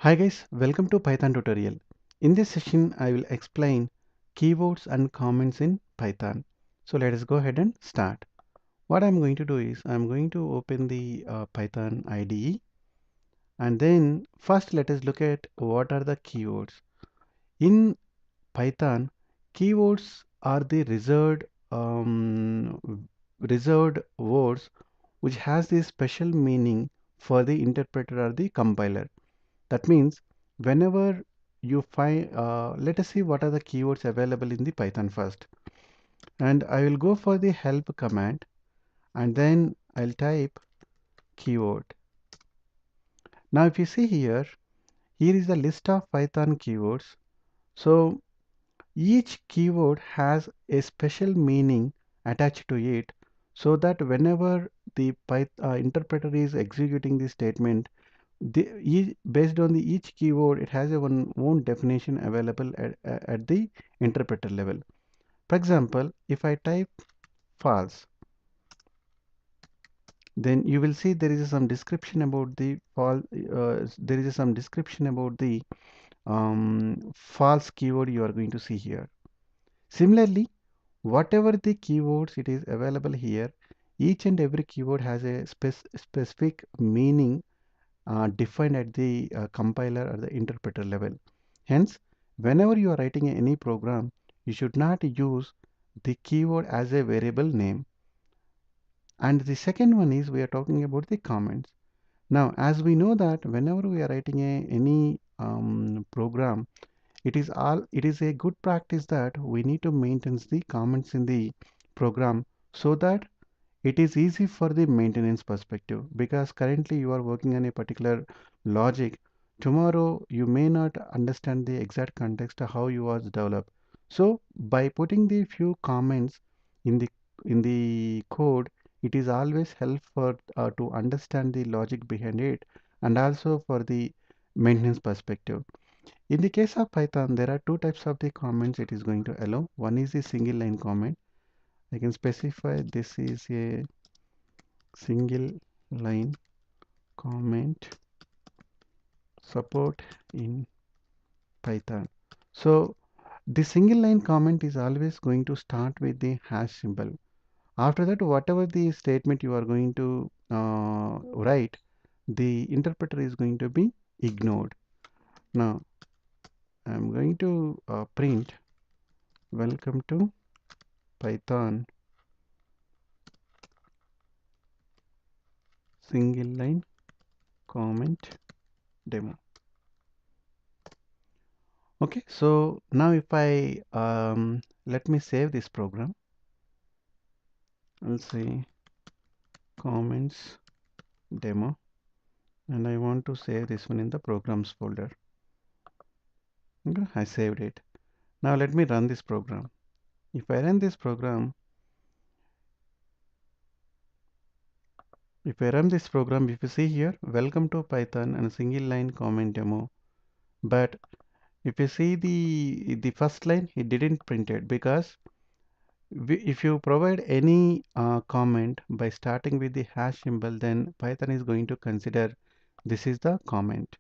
Hi guys, welcome to Python tutorial. In this session, I will explain keywords and comments in Python. So let us go ahead and start. What I'm going to do is I'm going to open the Python IDE, and then first let us look at what are the keywords. In Python, keywords are the reserved words which has this special meaning for the interpreter or the compiler. That means whenever you find, let us see what are the keywords available in the Python first. And I will go for the help command and then I'll type keyword. Now if you see here, here is the list of Python keywords. So each keyword has a special meaning attached to it so that whenever the interpreter is executing the statement, based on the each keyword, it has a one own definition available at the interpreter level. For example, if I type false, then you will see there is some description about the there is some description about the false keyword you are going to see here. Similarly, whatever the keywords it is available here, each and every keyword has a specific meaning defined at the compiler or the interpreter level. Hence, whenever you are writing any program, you should not use the keyword as a variable name. And the second one is we are talking about the comments. Now, as we know that whenever we are writing any program, it is a good practice that we need to maintain the comments in the program so that it is easy for the maintenance perspective, because currently you are working on a particular logic. Tomorrow you may not understand the exact context of how you was developed. So by putting the few comments in the code, it is always help for to understand the logic behind it, and also for the maintenance perspective. In the case of Python, there are two types of the comments it is going to allow. One is the single line comment. I can specify this is a single line comment support in Python. So the single line comment is always going to start with the hash symbol. After that, whatever the statement you are going to write, the interpreter is going to be ignored. Now I'm going to print welcome to Python single line comment demo. Okay, so now if I let me save this program. I'll say comments demo, and I want to save this one in the programs folder. Okay, I saved it. Now let me run this program. If I run this program, if you see here, welcome to Python and single line comment demo. But if you see the first line, it didn't print it because if you provide any comment by starting with the hash symbol, then Python is going to consider this is the comment.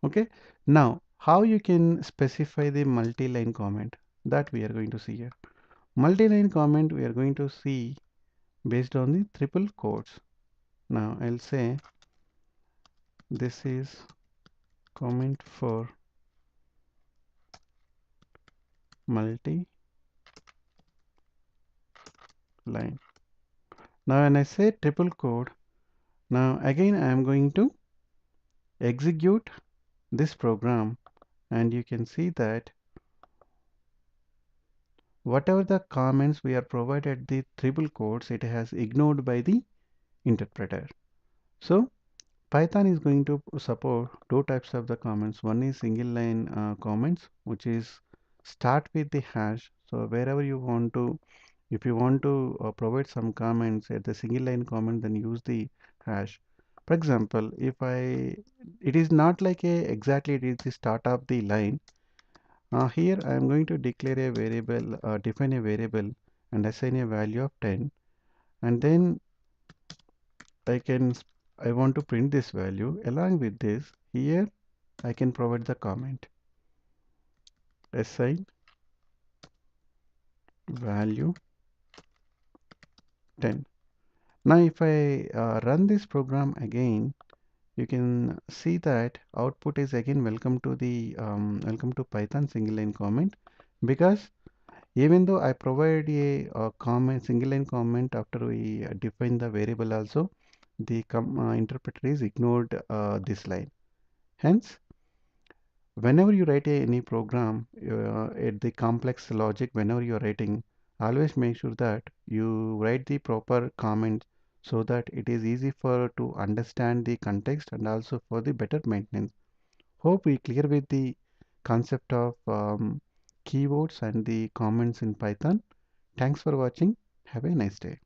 Okay, now how you can specify the multi-line comment, that we are going to see here. Multi-line comment we are going to see based on the triple quotes. Now I'll say this is comment for multi-line. Now when I say triple quote, now again I am going to execute this program, and you can see that whatever the comments we are provided the triple quotes, it has ignored by the interpreter. So Python is going to support two types of the comments. One is single line comments, which is start with the hash. So wherever you want to, if you want to provide some comments at the single line comment, then use the hash. For example, if it is not like exactly it is the start of the line. Here I am going to declare a variable, define a variable and assign a value of 10, and then I can I want to print this value. Along with this, here I can provide the comment assign value 10. Now if I run this program again, you can see that output is again welcome to Python single line comment, because even though I provide a comment single line comment after we define the variable also, the interpreter is ignored this line. Hence, whenever you write any program at the complex logic, whenever you are writing, always make sure that you write the proper comment so that it is easy for to understand the context and also for the better maintenance. Hope we clear with the concept of keywords and the comments in Python. Thanks for watching. Have a nice day.